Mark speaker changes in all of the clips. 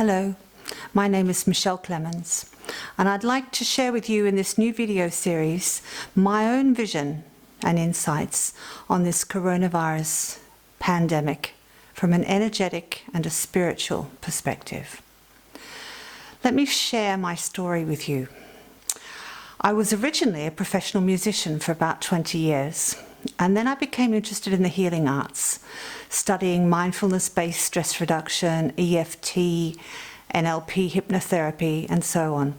Speaker 1: Hello, my name is Michelle Clemens, and I'd like to share with you in this new video series my own vision and insights on this coronavirus pandemic from an energetic and a spiritual perspective. Let me share my story with you. I was originally a professional musician for about 20 years, and then I became interested in the healing arts, studying mindfulness-based stress reduction, EFT, NLP, hypnotherapy, and so on.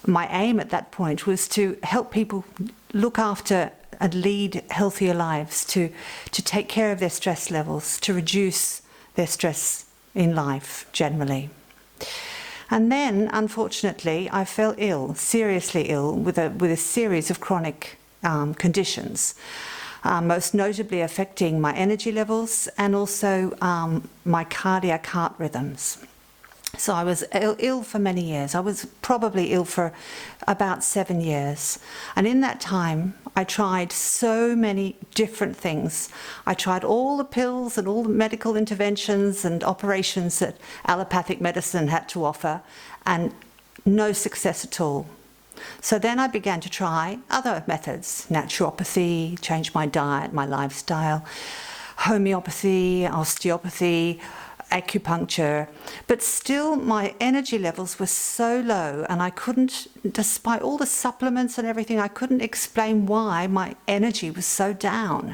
Speaker 1: My aim at that point was to help people look after and lead healthier lives, to take care of their stress levels, to reduce their stress in life generally. And then, unfortunately, I fell ill, seriously ill, with a series of chronic conditions, most notably affecting my energy levels and also my cardiac heart rhythms. So I was ill for many years. I was probably ill for about 7 years. And in that time, I tried so many different things. I tried all the pills and all the medical interventions and operations that allopathic medicine had to offer, and no success at all. So then I began to try other methods: naturopathy, change my diet, my lifestyle, homeopathy, osteopathy, acupuncture, but still my energy levels were so low, and I couldn't, despite all the supplements and everything, I couldn't explain why my energy was so down.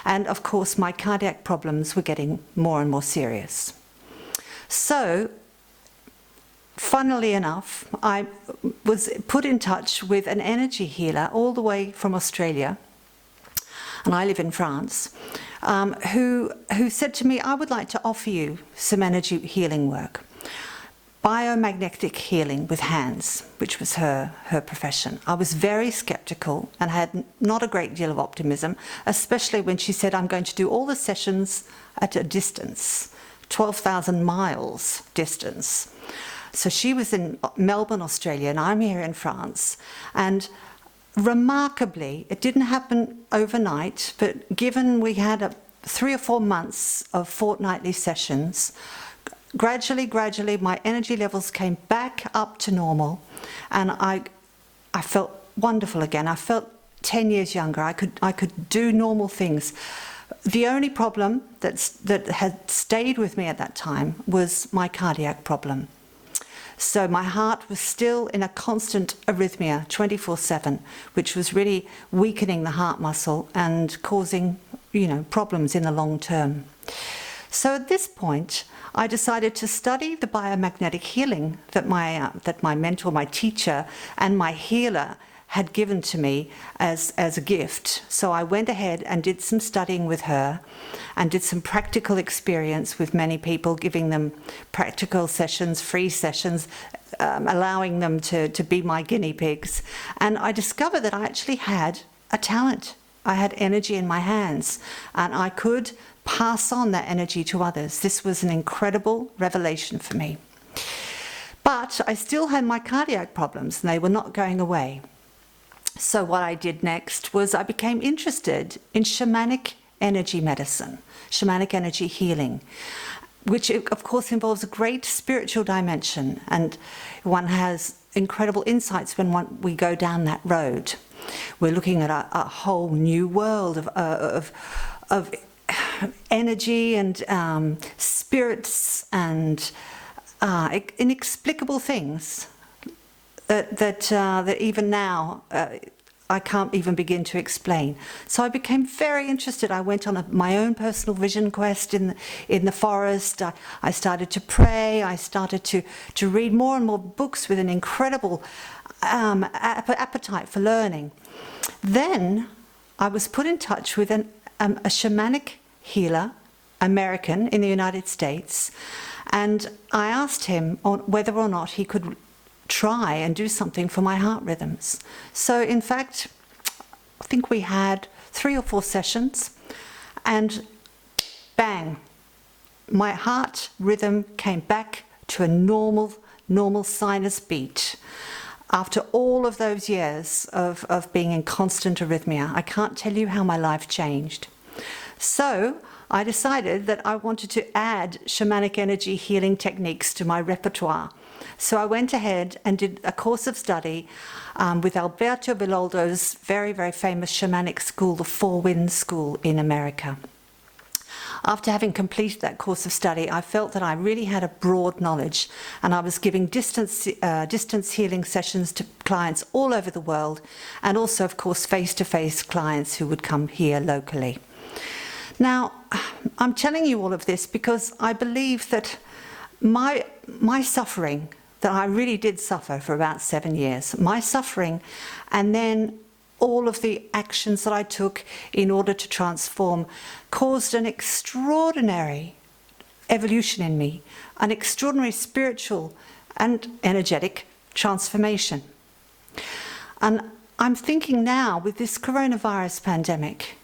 Speaker 1: And of course my cardiac problems were getting more and more serious. So funnily enough, I was put in touch with an energy healer all the way from Australia, and I live in France, who said to me, I would like to offer you some energy healing work. Biomagnetic healing with hands, which was her profession. I was very skeptical and had not a great deal of optimism, especially when she said, I'm going to do all the sessions at a distance, 12,000 miles distance. So she was in Melbourne, Australia, and I'm here in France. And remarkably, it didn't happen overnight, but given we had 3 or 4 months of fortnightly sessions, gradually, my energy levels came back up to normal, and I felt wonderful again. I felt 10 years younger. I could do normal things. The only problem that had stayed with me at that time was my cardiac problem. So my heart was still in a constant arrhythmia 24/7, which was really weakening the heart muscle and causing, problems in the long term. So at this point, I decided to study the biomagnetic healing that my mentor, my teacher, and my healer had given to me as a gift. So I went ahead and did some studying with her and did some practical experience with many people, giving them practical sessions, free sessions, allowing them to be my guinea pigs. And I discovered that I actually had a talent. I had energy in my hands, and I could pass on that energy to others. This was an incredible revelation for me. But I still had my cardiac problems, and they were not going away. So what I did next was I became interested in shamanic energy medicine, shamanic energy healing, which of course involves a great spiritual dimension, and one has incredible insights when we go down that road. We're looking at a whole new world of energy and spirits and inexplicable things that even now I can't even begin to explain. So I became very interested. I went on my own personal vision quest in the forest. I started to pray. I started to read more and more books with an incredible appetite for learning. Then I was put in touch with a shamanic healer, American, in the United States, and I asked him whether or not he could try and do something for my heart rhythms. So in fact, I think we had 3 or 4 sessions, and bang, my heart rhythm came back to a normal sinus beat. After all of those years of being in constant arrhythmia, I can't tell you how my life changed. So I decided that I wanted to add shamanic energy healing techniques to my repertoire. So I went ahead and did a course of study with Alberto Villoldo's very, very famous shamanic school, the Four Winds School in America. After having completed that course of study, I felt that I really had a broad knowledge, and I was giving distance healing sessions to clients all over the world, and also, of course, face-to-face clients who would come here locally. Now, I'm telling you all of this because I believe that my suffering, that I really did suffer for about 7 years, my suffering, and then all of the actions that I took in order to transform caused an extraordinary evolution in me, an extraordinary spiritual and energetic transformation. And I'm thinking now, with this coronavirus pandemic,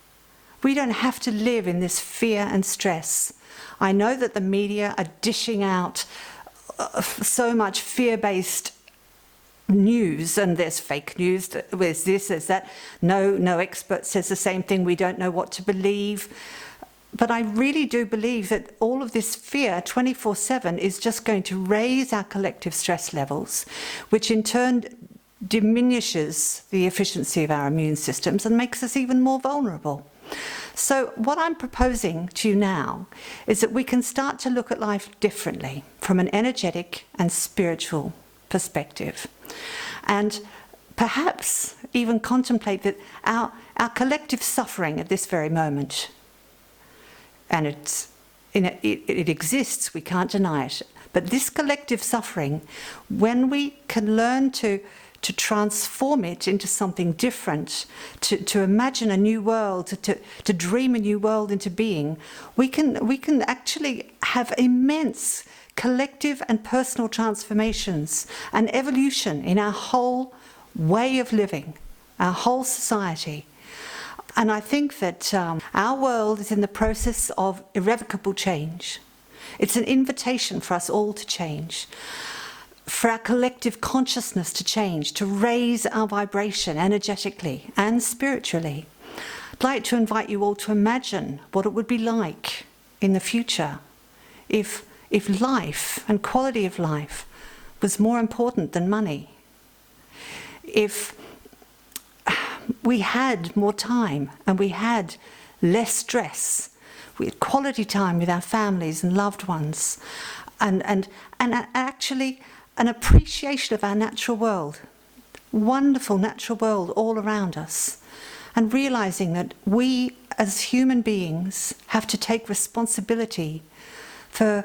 Speaker 1: we don't have to live in this fear and stress. I know that the media are dishing out so much fear-based news, and there's fake news, there's this, there's that. No expert says the same thing, we don't know what to believe. But I really do believe that all of this fear 24/7 is just going to raise our collective stress levels, which in turn diminishes the efficiency of our immune systems and makes us even more vulnerable. So what I'm proposing to you now is that we can start to look at life differently from an energetic and spiritual perspective, and perhaps even contemplate that our collective suffering at this very moment, and it exists, we can't deny it, but this collective suffering, when we can learn to transform it into something different, to imagine a new world, to dream a new world into being, we can actually have immense collective and personal transformations and evolution in our whole way of living, our whole society. And I think that our world is in the process of irrevocable change. It's an invitation for us all to change, for our collective consciousness to change, to raise our vibration energetically and spiritually. I'd like to invite you all to imagine what it would be like in the future if life and quality of life was more important than money. If we had more time and we had less stress, we had quality time with our families and loved ones, and actually an appreciation of our natural world, wonderful natural world all around us, and realizing that we as human beings have to take responsibility for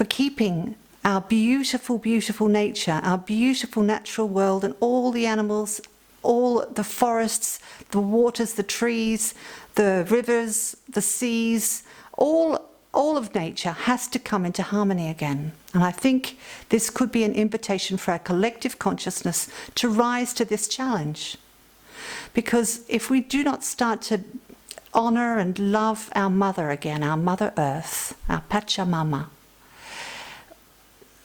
Speaker 1: keeping our beautiful, beautiful nature, our beautiful natural world, and all the animals, all the forests, the waters, the trees, the rivers, the seas, all of nature has to come into harmony again. And I think this could be an invitation for our collective consciousness to rise to this challenge. Because if we do not start to honor and love our mother again, our Mother Earth, our Pachamama,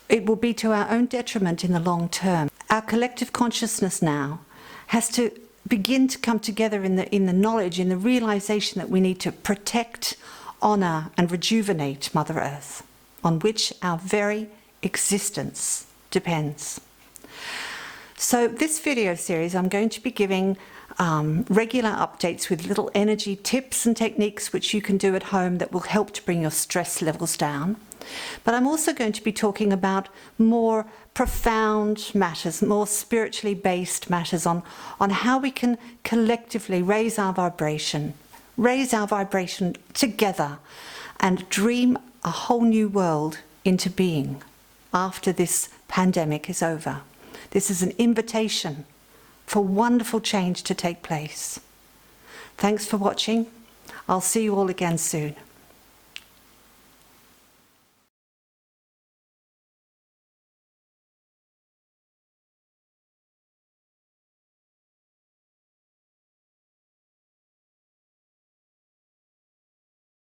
Speaker 1: it will be to our own detriment in the long term. Our collective consciousness now has to begin to come together in the knowledge, in the realization that we need to protect, honor and rejuvenate Mother Earth, on which our very existence depends. So this video series, I'm going to be giving regular updates with little energy tips and techniques which you can do at home that will help to bring your stress levels down. But I'm also going to be talking about more profound matters, more spiritually based matters on how we can collectively raise our vibration together and dream a whole new world into being after this pandemic is over. This is an invitation for wonderful change to take place. Thanks for watching. I'll see you all again soon.